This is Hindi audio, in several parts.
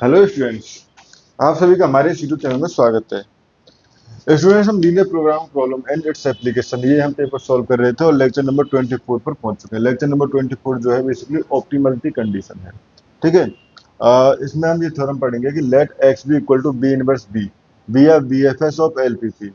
हेलो स्टूडेंट्स, आप सभी का हमारे यूट्यूब चैनल में स्वागत है। स्टूडेंट्स, हम linear program problem and its application ये हम पेपर सॉल्व कर रहे थे और लेक्चर नंबर 24 पर पहुंच चुके हैं। लेक्चर नंबर 24 जो है बेसिकली ऑप्टिमलिटी कंडीशन है। ठीक है। इसमें हम ये थ्योरम पढ़ेंगे कि let X B equal to B inverse B be a B F S of LPP.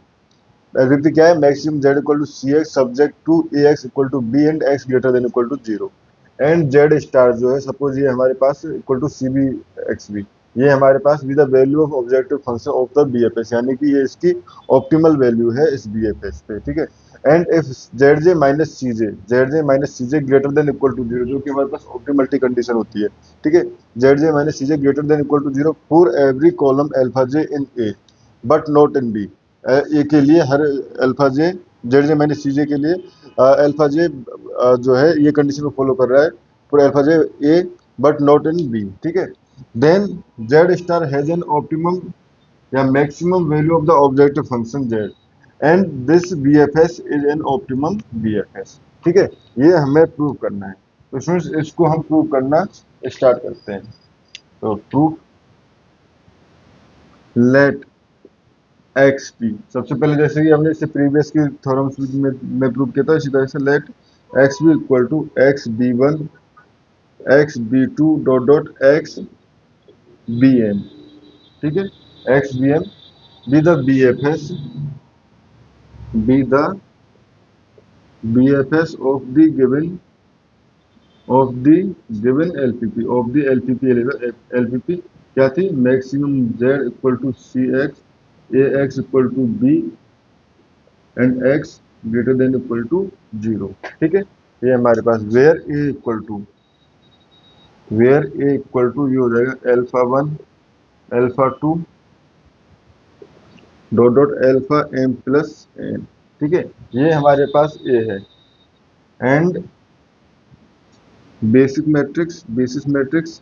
LPP क्या है? Maximum Z equal to C X subject to A X equal to B and X greater than equal to zero. And Z star जो है, सपोज ये हमारे पास equal to C B X B, ये हमारे पास with the value of objective function of the B F S, यानी कि ये इसकी ऑप्टिमल वैल्यू है इस बी एफ एस पे। ठीक है। And if Z J minus C J, Z J minus C J greater than equal to zero, जो कि हमारे पास ऑप्टिमलिटी कंडीशन होती है। ठीक है। Z J minus C J greater than equal to zero for every column alpha J in A but not in B. A के लिए हर alpha J, Z J minus सी जे के लिए अल्फा जे जो है ये कंडीशन को फॉलो कर रहा है for alpha J A but not in B. ठीक है। Then Z star has an optimum या maximum value of the objective function Z and this B F S is an optimum B F S. ठीक है। ये हमें प्रूव करना है, तो स्टूडेंट्स इसको हम प्रूव करना स्टार्ट करते हैं। तो प्रूफ लेट एक्स पी, सबसे पहले जैसे कि हमने इससे प्रीवियस की थ्योरम्स में प्रूव किया था, इसी तरह से let X B equal to X B one X B two dot dot X B M. ठीक है। X B M be the B F S, be the B F S of the given LPP of the LPP. LPP क्या थी? Maximum Z equal to C X A X equal to B and X greater than equal to zero. ठीक है। ये हमारे पास वेयर ए इक्वल टू ये हो जाएगा alpha one alpha two dot dot alpha M plus N. ठीक है। ये हमारे पास ए है। And basis matrix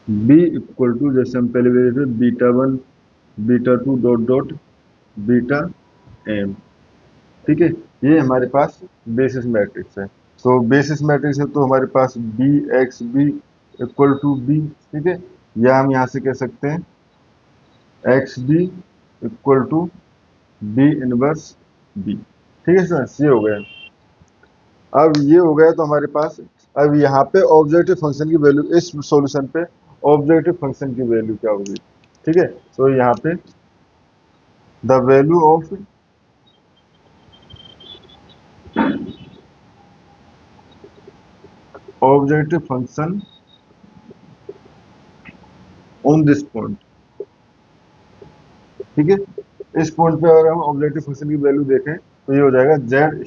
B equal to, जैसे हम पहले ले रहे थे, beta one beta two dot dot beta M. ठीक है। ये हमारे पास बेसिस मैट्रिक्स है। तो बेसिस मैट्रिक्स है तो हमारे पास B X B equal to B. ठीक है। या हम यहाँ से कह सकते हैं X B equal to B inverse B. ठीक है स्टूडेंट्स, ये हो गया। अब ये हो गया तो हमारे पास अब यहाँ पे ऑब्जेक्टिव फंक्शन की वैल्यू, इस सॉल्यूशन पे ऑब्जेक्टिव फंक्शन की वैल्यू क्या होगी? ठीक है। तो यहाँ पे the value of objective function on this point. ठीक है। इस पॉइंट पे अगर हम ऑब्जेक्टिव फंक्शन की वैल्यू देखें तो ये हो जाएगा Z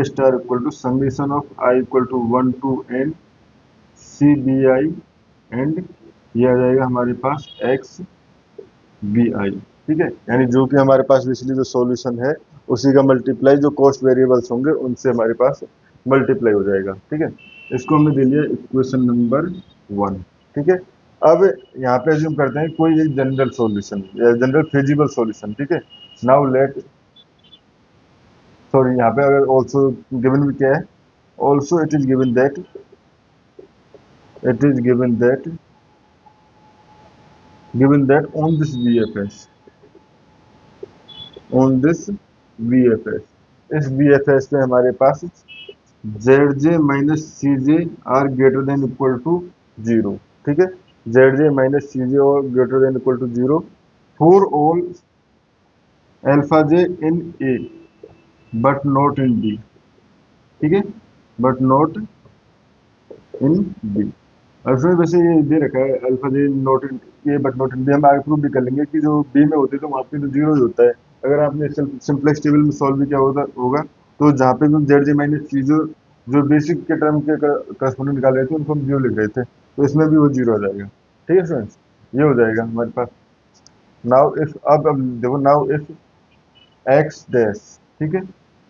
star equal to summation of I equal to one to N C B I and ये आ जाएगा हमारे पास एक्स बी आई। ठीक है। यानी जो कि हमारे पास बेसिकली जो सॉल्यूशन है उसी का मल्टीप्लाई जो कॉस्ट वेरिएबल्स होंगे उनसे हमारे पास मल्टीप्लाई हो जाएगा। ठीक है। इसको हमने दे लिया इक्वेशन नंबर 1। ठीक है। अब यहाँ पे अज्यूम करते हैं कोई एक जनरल सॉल्यूशन या जनरल फिजिबल सॉल्यूशन। ठीक है। नाउ लेट, सॉरी, यहाँ पे अगर ऑल्सो गिवन भी क्या है, also it is given that on this VFS, इस VFS पे हमारे पास Z J minus C J are greater than equal to zero. ठीक है। जेड जे माइनस सी जे और greater than equal to zero for all alpha J in A but not in B. ठीक है। But not in B. Alpha वैसे ये दे रखा है alpha J not in A but not in B, हम आगे प्रूव भी कर लेंगे कि जो बी में होते हैं तो वहाँ पे तो जीरो ही होता है। अगर आपने सिंपलेक्स टेबल में सॉल्व भी किया होगा तो जहाँ पे भी जेड जे माइनस सी जो बेसिक के टर्म के करस्पॉन्डिंग निकाल रहे थे उनको हम जीरो लिख रहे थे, तो इसमें भी वो जीरो हो जाएगा। ठीक है फ्रेंड्स, ये हो जाएगा हमारे पास। नाउ इफ अब देखो, नाउ इफ एक्स डैश, ठीक है,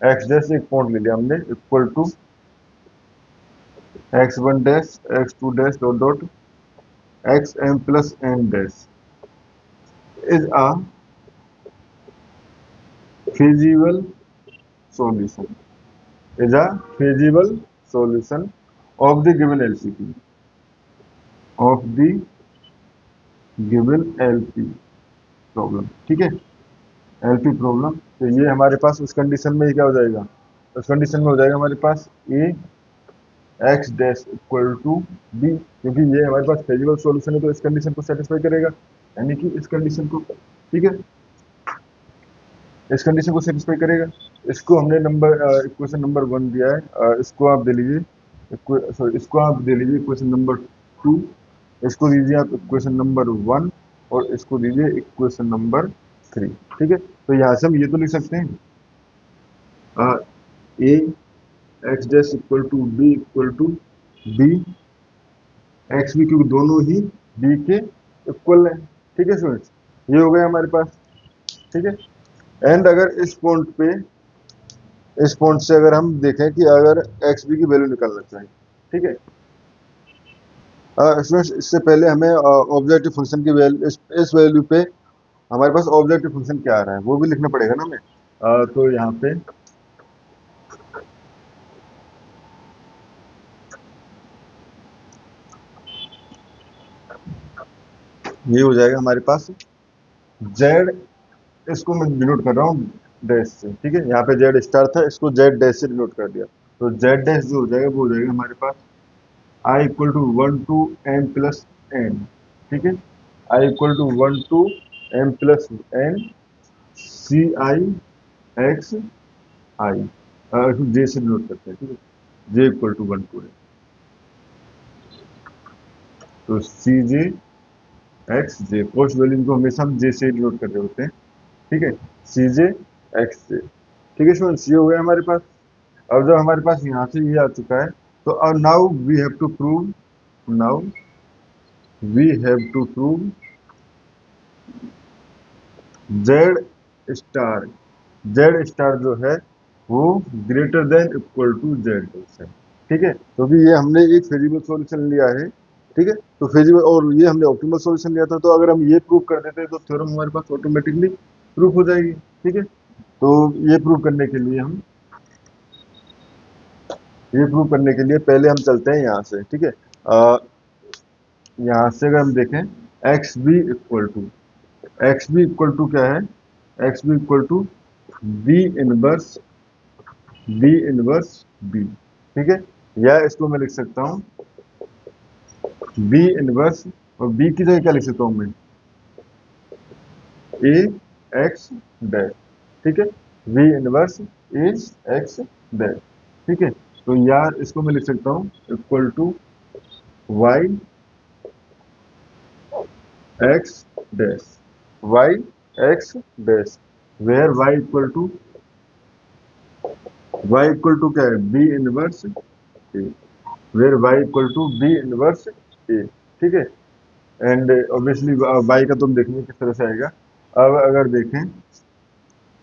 एक्स डैश एक पॉइंट ले लिया हमने equal to X one dash X two dash dot dot X M plus N dash is a feasible solution is a feasible solution of the given LP, of the given LP problem, ठीक है, एलपी प्रॉब्लम। तो ये हमारे पास उस कंडीशन में क्या हो जाएगा, उस कंडीशन में हो जाएगा हमारे पास A X dash equal to B, क्योंकि ये हमारे पास फेजिबल सॉल्यूशन है तो इस कंडीशन को सेटिस्फाई करेगा, यानी कि इस कंडीशन को, ठीक है, इस कंडीशन को सेटिस्फाई करेगा। इसको हमने नंबर इक्वेशन नंबर 1 दिया है, इसको आप दे लीजिए, सॉरी इसको आप दे लीजिए इक्वेशन नंबर 2, इसको दीजिए आप इक्वेशन नंबर 1 और इसको दीजिए इक्वेशन नंबर 3, ठीक है। तो यहाँ से हम ये तो लिख सकते हैं A X dash equal to B equal to B X B, क्योंकि दोनों ही बी के इक्वल है, ठीक है स्टूडेंट्स, ये हो गया हमारे पास, ठीक है। एंड अगर इस पॉइंट से अगर हम देखें कि अगर एक्स बी की वैल्यू निकालना चाहिए, ठीक है, स्टूडेंट्स इससे पहले हमें ऑब्जेक्टिव फंक्शन की वैल्यू, इस वैल्यू पे हमारे पास ऑब्जेक्टिव फंक्शन क्या आ रहा है वो भी लिखना पड़ेगा ना हमें। तो यहाँ पे ये हो जाएगा हमारे पास जेड, इसको मैं डिनोट कर रहा हूँ डैश से, ठीक है, यहाँ पे जेड स्टार था, इसको जेड डैश से डिनोट कर दिया, तो जेड डैश जो हो जाएगा वो हो जाएगा हमारे पास I equal to 1 to M plus N, ठीक है, आई equal to 1 to M plus N C I X I, इसको जे से डिनोट करते हैं, ठीक है, जे इक्वल टू 1 टू है, तो सी जे एक्स जे, पोस्ट वैल्यू को हमेशा हम जे से डिनोट कर रहे होते हैं, ठीक है, सी जे एक्स जे, ठीक है स्टूडेंट्स, ये हो गया हमारे पास। अब जब हमारे पास यहाँ से ये आ चुका है तो अब now we have to prove, now we have to prove Z star, Z star जो है वो greater than equal to Z है, ठीक है, क्योंकि ये हमने एक फेजिबल सॉल्यूशन लिया है, ठीक है, तो फेजिबल और ये हमने ऑप्टिमल सॉल्यूशन लिया था, तो अगर हम ये प्रूव कर देते तो थ्योरम हमारे पास ऑटोमेटिकली प्रूफ हो जाएगी, ठीक है। तो ये प्रूव करने के लिए हम, ये प्रूव करने के लिए पहले हम चलते हैं यहाँ से, ठीक है, यहाँ से अगर हम देखें X B equal to, X B equal to क्या है, X B equal to B inverse, B inverse B, ठीक है, या इसको मैं लिख सकता हूँ बी इनवर्स, और बी की जगह क्या लिख सकता हूँ मैं, ए एक्स डैश, ठीक है, B inverse A X dash, ठीक है, तो यार इसको मैं लिख सकता हूँ equal to Y X dash, Y X dash, where Y equal to क्या है, B inverse A, where Y equal to B inverse A, ठीक है, एंड ऑब्वियसली वाई का तुम देखेंगे किस तरह से आएगा। अब अगर देखें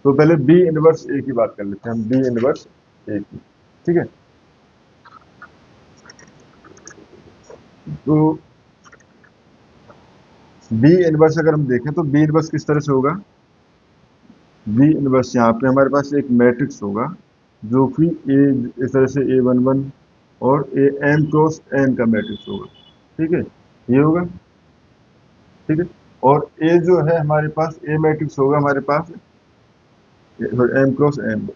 तो पहले बी इनवर्स ए की बात कर लेते हैं हम, बी इनवर्स ए की, ठीक है, तो बी इनवर्स अगर हम देखें तो बी इनवर्स किस तरह से होगा, बी इनवर्स यहाँ पे हमारे पास एक मैट्रिक्स होगा जो कि ए, इस तरह से A11 और ए एम क्रॉस एन का मैट्रिक्स होगा, ठीक है, ये होगा, ठीक है, और ए जो है हमारे पास ए मैट्रिक्स होगा हमारे पास M cross M,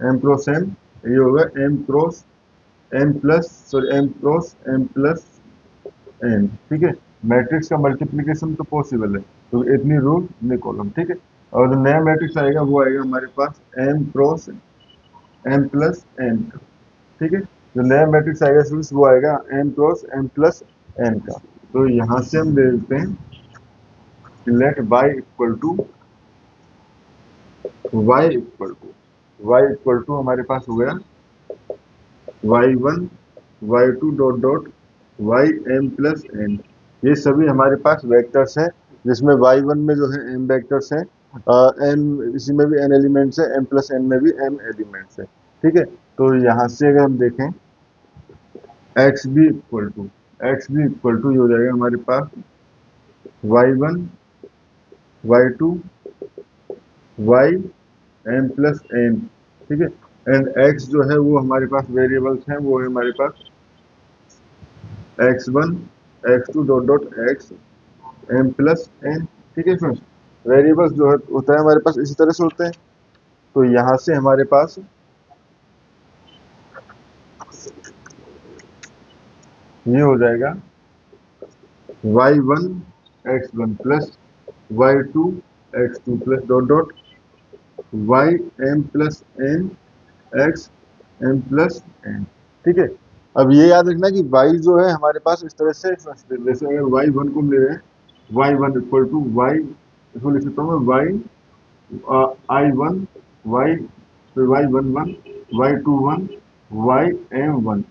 M cross M, ये होगा M cross M plus, sorry M cross M plus N, ठीक है, मैट्रिक्स का मल्टीप्लीकेशन तो पॉसिबल है, तो इतनी रो इतने कॉलम, ठीक है, और जो नया मैट्रिक्स आएगा वो आएगा हमारे पास M cross M plus N का, ठीक है, जो नया मैट्रिक्स आएगा स्टूडेंट्स वो आएगा M cross M plus N का। तो यहाँ से हम दे देते हैं लेट वाई इक्वल टू हमारे पास हो गया y1 y2 dot dot Y M plus N, ये सभी हमारे पास वेक्टर्स हैं, जिसमें y1 में जो है m वेक्टर्स हैं, n इसी में भी n एलिमेंट्स है, m प्लस n में भी m एलिमेंट्स है, ठीक है, तो यहाँ से अगर हम देखें X B equal to, X B equal to ये हो जाएगा हमारे पास y1 y2 y m plus n, ठीक है, एंड x जो है वो हमारे पास वेरिएबल्स हैं, वो है हमारे पास x1 x2 dot dot x m plus n। ठीक है फ्रेंड्स, वेरिएबल्स जो है होता है हमारे पास इसी तरह से होते हैं। तो यहाँ से हमारे पास ये हो जाएगा y1 x1 plus y2 x2 plus dot dot y m plus n x m plus n। ठीक है, अब ये याद रखना कि y जो है हमारे पास इस तरह से, जैसे अगर y1 को ले रहे हैं, y1 इक्वल टू y, इसको लिख सकता हूँ मैं i1 y, फिर y11 y21 ym1।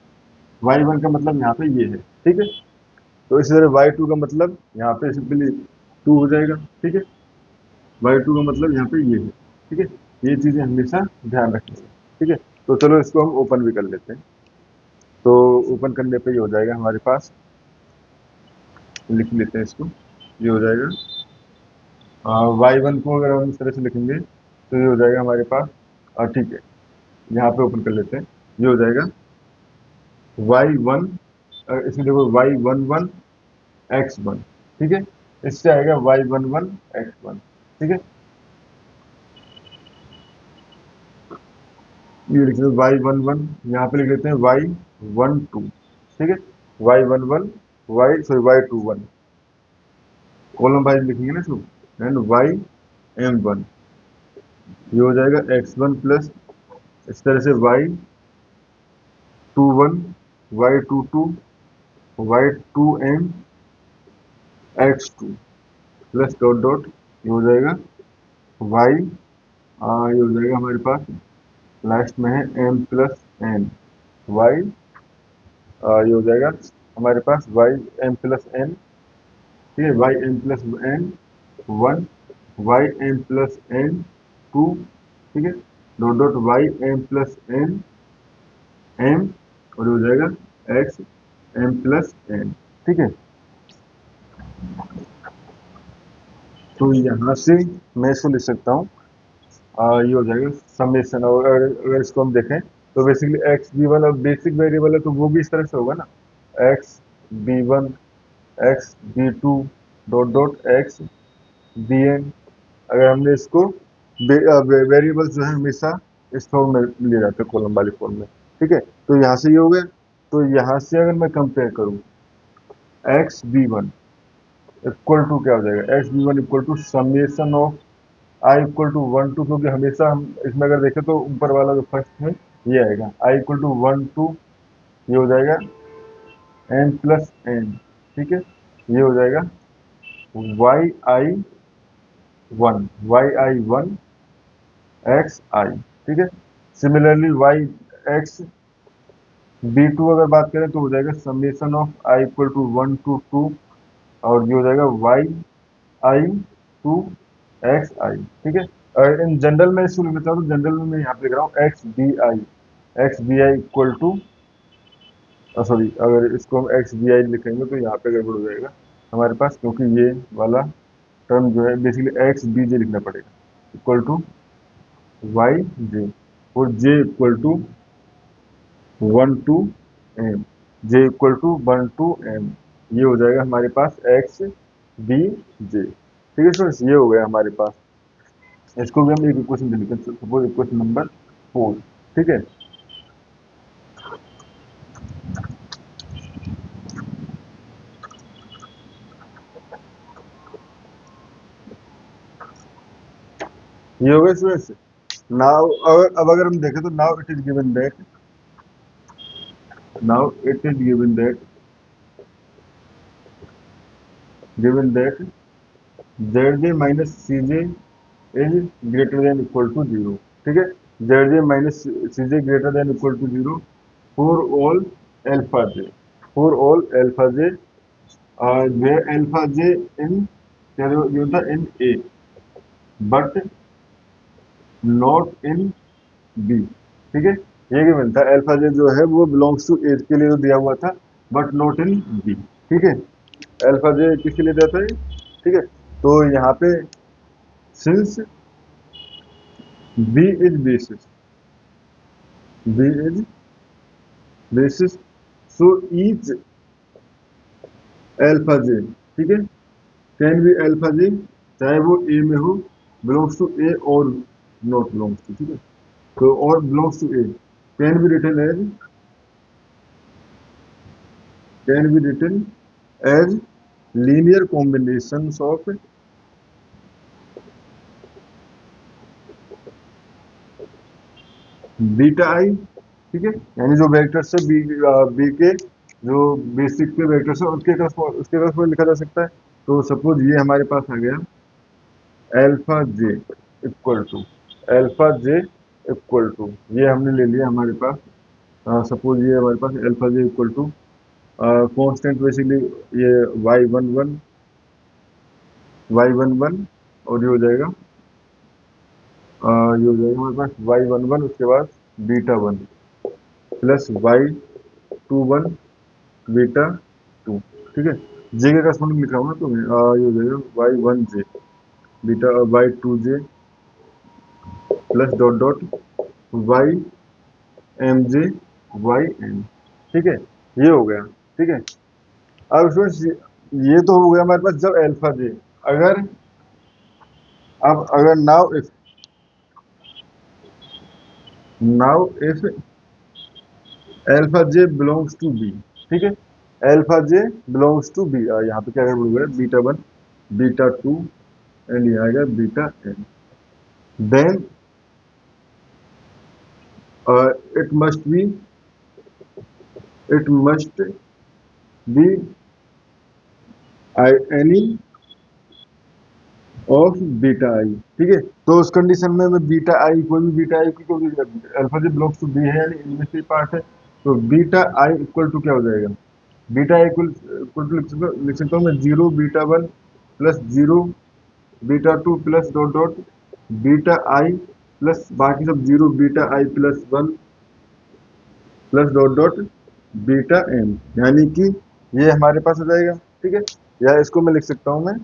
y1 का मतलब यहाँ पे ये है। ठीक है, तो इसी तरह y2 का मतलब यहाँ पे सिंपली 2 हो जाएगा। ठीक है, y2 का मतलब यहाँ पे ये है। ठीक है, ये चीजें हमेशा ध्यान रखनी है। ठीक है, तो चलो इसको हम ओपन भी कर लेते हैं। तो ओपन करने पे ये हो जाएगा हमारे पास, लिख लेते हैं इसको, ये हो जाएगा y1 को अगर हम इस तरह से लिखेंगे तो ये हो जाएगा हमारे पास, ठीक है, यहाँ पे ओपन कर लेते हैं, ये हो जाएगा y1, इसमें देखो y11 x1। ठीक है, इससे आएगा y11 x1। ठीक है, ये लिख लेते हैं y11, यहाँ पे लिख लेते हैं y12। ठीक है, y11 y sorry y21, column wise लिखेंगे ना इसको, एंड ym1। ये हो जाएगा x1 प्लस इस तरह से y21 y22 y2m x2 plus dot dot, ये हो जाएगा y, ये हो जाएगा हमारे पास लास्ट में है m प्लस n y, ये हो जाएगा हमारे पास y m प्लस n। ठीक है, y m plus n 1 y m plus n 2। ठीक है, dot dot y m plus n m, और ये हो जाएगा x m प्लस n। ठीक है, तो यहाँ से मैं इसको लिख सकता हूँ, ये हो जाएगा समेशन। और अगर इसको हम देखें तो बेसिकली एक्स बी वन, अब बेसिक वेरिएबल है तो वो भी इस तरह से होगा ना, X B one X B two dot dot X B N. अगर हमने इसको वेरिएबल्स जो है हमेशा इस फॉर्म में लिए जाते हैं, कॉलम वाली फॉर्म में। ठीक है, तो यहाँ से ये हो गया। तो यहाँ से अगर मैं कंपेयर करूँ, X B one equal to क्या हो जाएगा, X B one equal to summation of I equal to 1 to, क्योंकि हमेशा हम इसमें अगर देखें तो ऊपर वाला जो फर्स्ट है ये आएगा आई इक्वल टू 1 टू, ये हो जाएगा एन प्लस एन। ठीक है, ये हो जाएगा Y I one X I. ठीक है, similarly Y X B two अगर बात करें तो हो जाएगा summation of I equal to 1 to 2, और ये हो जाएगा Y I two X I. ठीक है, और इन जनरल में इसको लिख लेता हूँ, तो जनरल में मैं यहाँ पे लिख रहा हूँ X B I equal to, sorry, अगर इसको हम एक्स बी आई लिखेंगे तो यहाँ पे गड़बड़ हो जाएगा हमारे पास, क्योंकि ये वाला टर्म जो है बेसिकली एक्स बी जे लिखना पड़ेगा, इक्वल टू वाई जे, और j equal to 1 to m, j equal to 1 to m. ये हो जाएगा हमारे पास एक्स बी जे। ठीक है स्टूडेंट्स, ये हो गया हमारे पास। इसको भी हम एक इक्वेशन दे लेते हैं, सपोज इक्वेशन नंबर 4। ठीक है, ये हो गया स्टूडेंट्स। नाउ अब अगर हम देखें तो now it is given that Z J minus C J is greater than equal to 0। ठीक है, Z J minus C J greater than equal to 0 for all alpha J, for all alpha J, where alpha j in क्या जो था in A, but not in B. ठीक है, ये भी मिलता है, अल्फा जे जो है वो बिलोंग्स टू ए के लिए तो दिया हुआ था, बट नॉट इन बी। ठीक है, अल्फा जे किसके लिए दिया था ये? ठीक है, तो यहाँ पे since B is basis, B is basis, so each alpha J, ठीक है, कैन बी अल्फा जे, चाहे वो ए में हो, बिलोंग्स टू ए और नॉट बिलोंग्स टू, ठीक है, तो और belongs to a, can be written as, can be written as linear combinations of beta i, ठीक है, यानी जो वेक्टर्स है बी के जो बेसिक के वेक्टर्स है उसके करस्पॉन्ड लिखा जा सकता है। तो सपोज ये हमारे पास आ गया alpha j equal to, alpha j equal to, ये हमने ले लिया हमारे पास, सपोज ये हमारे पास alpha j equal to constant basically ये y11 y11 और ये हो जाएगा ये हो जाएगा हमारे पास y11 उसके बाद बीटा 1 प्लस y21 बीटा 2, ठीक है, जे के करस्पॉन्डिंग लिख रहा हूँ ना, तो मैं ये हो जाएगा y1 j beta y2 j plus dot dot y m j ठीक है, ये हो गया, ठीक है। अब स्टूडेंट्स ये तो हो गया हमारे पास जब अल्फा जे, अगर अब अगर now if alpha J belongs to B, ठीक है, alpha J belongs to B, यहाँ पे क्या बोल रहे बीटा 1 बीटा 2 एंड ये आएगा beta n, then it must be any of beta i, ठीक है, तो उस कंडीशन में मैं बीटा आई कोई भी बीटा आई क्योंकि alpha J belongs to B है यानी इनमें से पार्ट है, तो बीटा आई इक्वल टू क्या हो जाएगा, बीटा आई इक्वल टू लिख सकता हूँ मैं 0 beta 1 plus 0 beta 2 plus dot dot beta i plus बाकी सब 0 beta i plus 1 plus dot dot beta m, यानी कि ये हमारे पास हो जाएगा, ठीक है, या इसको मैं लिख सकता हूँ मैं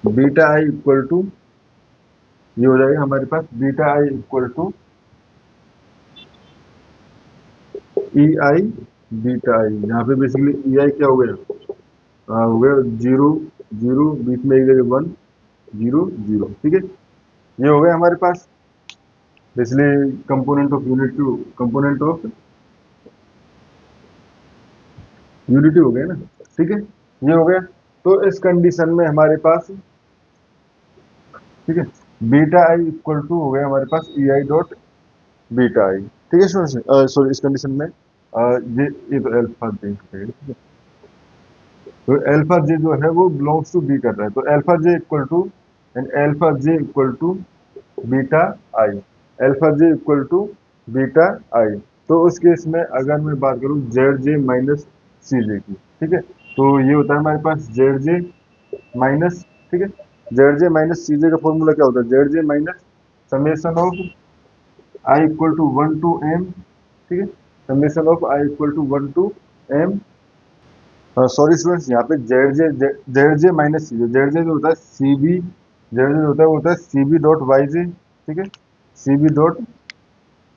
बीटा आई इक्वल टू, ये हो जाएगा हमारे पास beta i equal to e i beta i, यहाँ पे बेसिकली ई आई क्या हो गया, हो गया 0 0 बीच में एक जगह 1 0 0, ठीक है, ये हो गया हमारे पास basically component of unit to component of unity हो गया ना, ठीक है, ये हो गया। तो इस कंडीशन में हमारे पास, ठीक है, बीटा आई इक्वल टू हो गया हमारे पास ई आई डॉट बीटा आई, ठीक है सॉरी इस कंडीशन में ये तो अल्फा जे, ठीक है, तो अल्फा जे जो है वो बिलोंग्स टू बी कर रहा है, तो alpha j equal to and alpha j equal to beta i, alpha j equal to beta i, तो उस केस में अगर मैं बात करूं जेड जे माइनस सी जे की, ठीक है, तो ये होता है हमारे पास जेड जे माइनस, ठीक है, जेड जे माइनस सी जे का फॉर्मूला क्या होता है, Z J minus summation of I equal to 1 to M, ठीक है, summation of I equal to 1 to M, sorry students यहाँ पे जेड जे माइनस सी जे, जेड जे जो होता है सी बी, जेड जे जो होता है वो होता है सी बी डॉट वाई जे, ठीक है, सी बी डॉट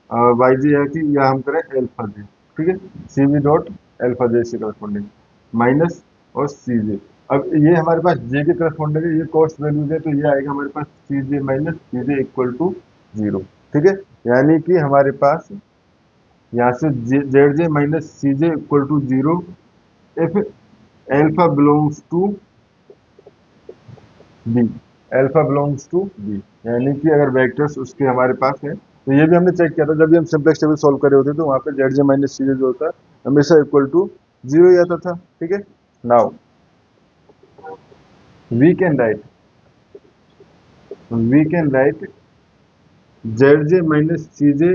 वाई जे है कि या हम करें एल्फा जे, ठीक है, सी बी डॉट एल्फा जे से करस्पॉन्डिंग माइनस और सी जे, अब ये हमारे पास जे के करस्पॉन्डिंग है, ये कॉस्ट वैल्यूज है, तो ये आएगा हमारे पास c j minus C j equal to 0, ठीक है, यानी कि हमारे पास यहाँ से z J minus C j equal to 0 if alpha belongs to b, alpha belongs to b, यानी कि अगर वेक्टर्स उसके हमारे पास है, तो ये भी हमने चेक किया था जब भी हम सिंपलेक्स टेबल सॉल्व कर रहे होते तो वहां पे जेड जे माइनस सी जे जो होता है हमेशा इक्वल टू 0 ही आता था, ठीक है। Now we can write we can write z J minus C J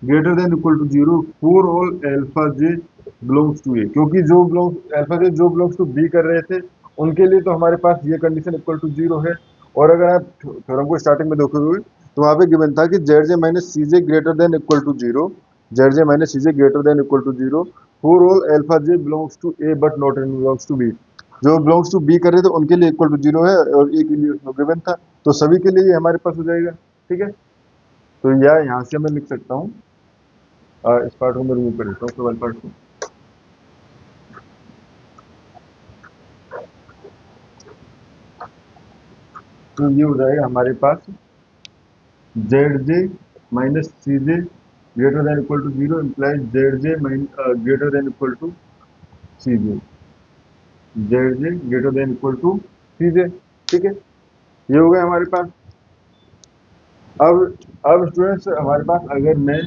greater than equal to 0 for all alpha J belongs to a, क्योंकि जो बिलोंग्स अल्फा जे जो बिलोंग्स टू बी कर रहे थे उनके लिए तो हमारे पास ये कंडीशन इक्वल टू 0 है, और अगर आप थ्योरम को स्टार्टिंग में देखोगे तो वहां पे गिवन था कि Z J minus C J greater than equal to 0, Z J minus C J greater than equal to 0 for all alpha J belongs to A but not in belongs to B, जो बिलोंग्स टू बी कर रहे थे उनके लिए इक्वल टू 0 है और ए के लिए उसमें गिवन था, तो सभी के लिए ये हमारे पास हो जाएगा, ठीक है, तो या यहाँ से मैं लिख सकता हूँ इस पार्ट को मैं रिमूव कर देता हूँ केवल पार्ट को, तो ये हो जाएगा हमारे पास Z J minus C J greater than equal to zero implies z j greater than equal to c J, Z j greater than equal to c j. ठीक है, ये हो गया हमारे पास। अब स्टूडेंट्स हमारे पास अगर मैं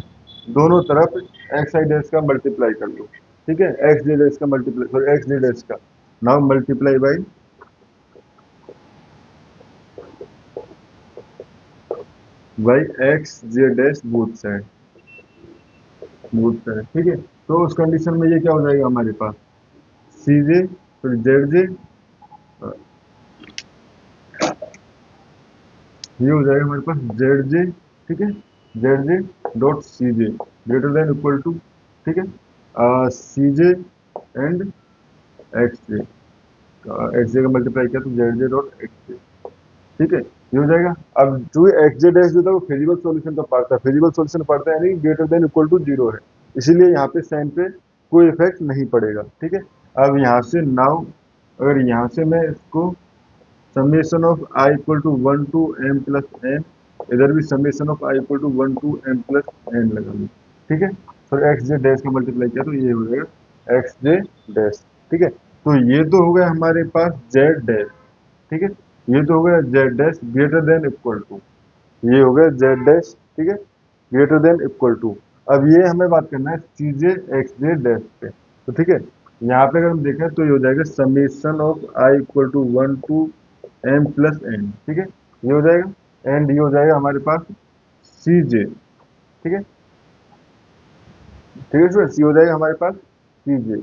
दोनों तरफ एक्स आई डैश का मल्टीप्लाई कर लूँ, ठीक है, एक्स जे डैश का मल्टीप्लाई, सॉरी एक्स जे डैश का, now multiply by x J dash both side, ठीक है। तो उस कंडीशन में ये क्या हो जाएगा हमारे पास, सी जे फिर जेड जे, ये हो जाएगा हमारे पास जेड जे, ठीक है, Z j dot c J greater than equal to, ठीक है, c j and x j, x j का मल्टीप्लाई किया तो z j dot x j, ठीक है, ये हो जाएगा। अब जो एक्स जे डैश जो था वो फिजिकल सॉल्यूशन का पार्ट था, फिजिकल सॉल्यूशन पार्ट था यानी greater than equal to zero है, इसीलिए यहाँ पे साइन पे कोई इफेक्ट नहीं पड़ेगा, ठीक है। अब यहाँ से नाउ अगर यहाँ से मैं इसको summation of I equal to 1 to M plus N, इधर भी summation of I equal to 1 to M plus N लगा लूँ, ठीक है, फिर एक्स जे डैश का मल्टीप्लाई किया तो ये हो जाएगा एक्स जे डैश, ठीक है। तो ये तो हो गया हमारे पास जेड डैश, ठीक है, ये तो हो गया Z dash greater than equal to, ये हो गया जेड डैश, ठीक है, ग्रेटर देन इक्वल टू। अब ये हमें बात करना है सी जे एक्स जे डैश पे, तो ठीक है, यहाँ पे अगर हम देखें तो ये हो जाएगा summation of I equal to 1 to M plus N, ठीक है, ये हो जाएगा एंड ये हो जाएगा हमारे पास सी जे, ठीक है, ठीक है स्टूडेंट्स, ये हो जाएगा हमारे पास सी जे।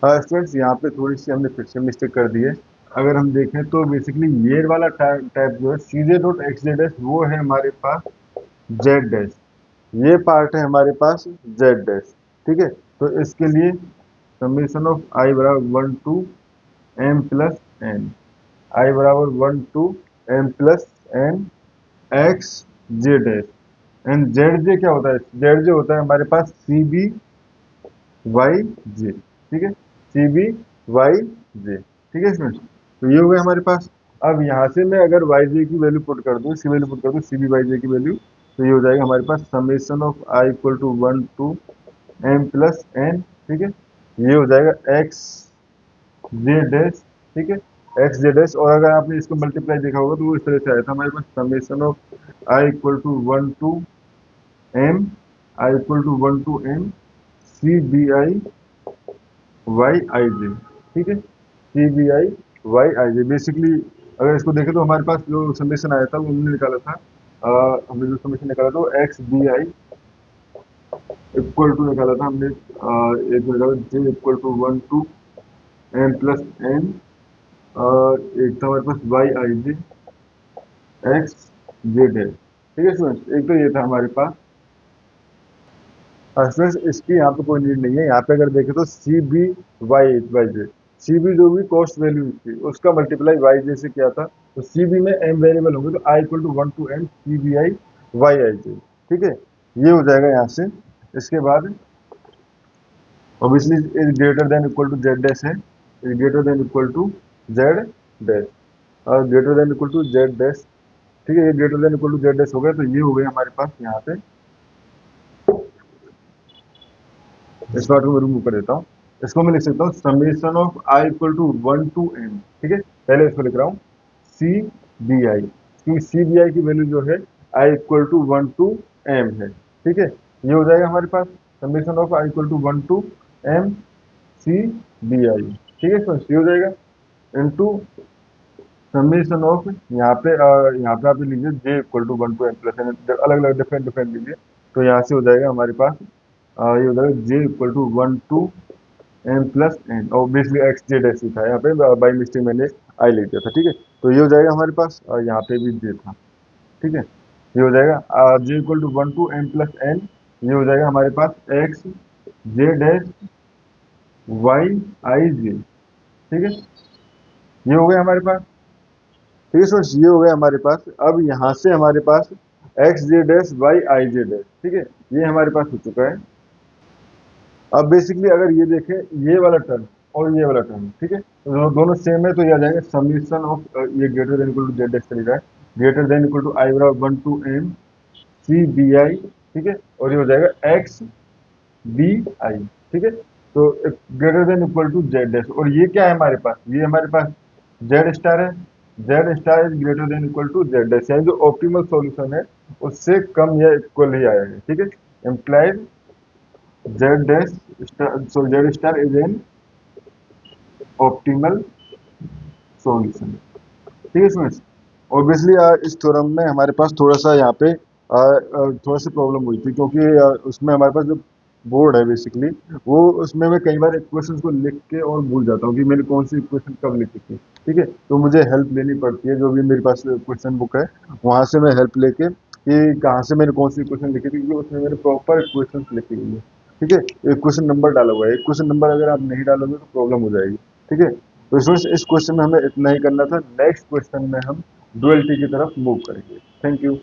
हाँ स्टूडेंट्स, यहाँ पे थोड़ी सी हमने फिर से मिस्टेक कर दी है। अगर हम देखें तो बेसिकली ये वाला टाइप जो है c j dot x z s वो है हमारे पास जेड डैश, ये पार्ट है हमारे पास जेड डैश, ठीक है। तो इसके लिए समेशन ऑफ आई बराबर 1 to M plus n, i बराबर 1 to M plus n x J dash, and z j क्या होता है, जेड जे होता है हमारे पास सी बी वाई जे, ठीक है, सी बी वाई जे, ठीक है स्टूडेंट्स, तो ये हो गया हमारे पास। अब यहाँ से मैं अगर वाई जे की वैल्यू पुट कर दूँ, इसकी वैल्यू पुट कर दूँ सी बी वाई जे की वैल्यू, तो ये हो जाएगा हमारे पास summation of I equal to 1 to M plus N, ठीक है, ये हो जाएगा एक्स जे डैश, ठीक है, एक्स जे डैश, और अगर आपने इसको मल्टीप्लाई देखा होगा तो वो इस तरह से आया था हमारे पास summation of I equal to 1 to m, i equal to 1 to M C B i y i j, ठीक है, c B i y i j. Basically अगर इसको देखें तो हमारे पास जो समेशन आया था वो हमने निकाला था, हमने जो समेशन निकाला था वो x B I equal to निकाला था हमने, एक निकाला j equal to 1 to M plus n, एक था हमारे पास y i j x J dash, ठीक है स्टूडेंट्स, एक तो ये था हमारे पास। स्टूडेंट्स इसकी यहाँ पे कोई नीड नहीं है, यहाँ पे अगर देखें तो सी बी वाई वाई जे, सी बी जो भी कॉस्ट वैल्यू थी उसका मल्टीप्लाई वाई जे से किया था, तो सी बी में एम वेरिएबल होंगे तो i equal to 1 to M C B i y i j, ठीक है, ये हो जाएगा यहाँ से। इसके बाद obviously is greater than equal to Z dash है, is greater than equal to Z dash, और greater than equal to Z dash, ठीक है, ये greater than equal to Z dash हो गया, तो ये हो गया हमारे पास यहाँ पे, इस पार्ट को मैं रिमूव कर देता हूँ, इसको मैं लिख सकता हूँ summation of I equal to 1 to M, ठीक है, पहले इसको लिख रहा हूँ सी बी आई, क्योंकि सी बी आई की वैल्यू जो है आई इक्वल टू 1 टू एम है, ठीक है, ये हो जाएगा हमारे पास summation of I equal to 1 to M C B I, ठीक है, तो सी हो जाएगा इनटू समेशन ऑफ यहाँ पे आप लीजिए j equal to 1 to M plus n, अलग अलग डिफरेंट डिफरेंट लीजिए, तो यहाँ से हो जाएगा हमारे पास ये हो जाएगा j equal to 1 to M plus n, और बेसिकली एक्स जे डैश था, यहाँ पे बाई मिस्टेक मैंने आई लिख दिया था, ठीक है, तो ये हो जाएगा हमारे पास, और यहाँ पे भी जे था, ठीक है, ये हो जाएगा j equal to 1 to M plus N, ये हो जाएगा हमारे पास x J dash y i j, ठीक है, ये हो गया हमारे पास, ठीक है स्टूडेंट्स, ये हो गया हमारे पास। अब यहाँ से हमारे पास x J dash y i J dash, ठीक है, ये हमारे पास हो चुका है। अब बेसिकली अगर ये देखें ये वाला टर्म, और ये वाला टर्म, ठीक है, तो दोनों सेम है, तो ये आ जाएगा समीशन ऑफ ये greater than equal to Z X चलेगा, greater than equal to I बराबर 1 to M C B I, ठीक है, और ये हो जाएगा एक्स बी आई, ठीक है। तो greater than equal to Z dash, और ये क्या है हमारे पास, ये हमारे पास जेड स्टार है, Z star is greater than equal to Z dash, यानी जो ऑप्टिमल सॉल्यूशन है उससे कम या इक्वल ही आया है, ठीक है। Implied Z dash star, so Z star is an optimal solution, ठीक है स्टूडेंट्स। ऑब्वियसली इस थ्योरम में हमारे पास थोड़ा सा यहाँ पे थोड़ा सी प्रॉब्लम हुई थी, क्योंकि उसमें हमारे पास जो बोर्ड है बेसिकली, वो उसमें मैं कई बार इक्वेशंस को लिख के और भूल जाता हूँ कि मैंने कौन सी इक्वेशन कब लिखी थी, ठीक है। तो मुझे हेल्प लेनी पड़ती है, जो भी मेरे पास क्वेश्चन बुक है वहाँ से मैं हेल्प लेके कि कहाँ से मैंने कौन सी इक्वेशन लिखी थी, क्योंकि उसमें मेरे प्रॉपर इक्वेशन लिखी गई है, ठीक है। इक्वेशन नंबर डाला हुआ है, इक्वेशन नंबर अगर आप नहीं डालोगे तो प्रॉब्लम हो जाएगी, ठीक है। तो इस क्वेश्चन में हमें इतना ही करना था, नेक्स्ट क्वेश्चन में हम डुअलिटी की तरफ मूव करेंगे। Thank you.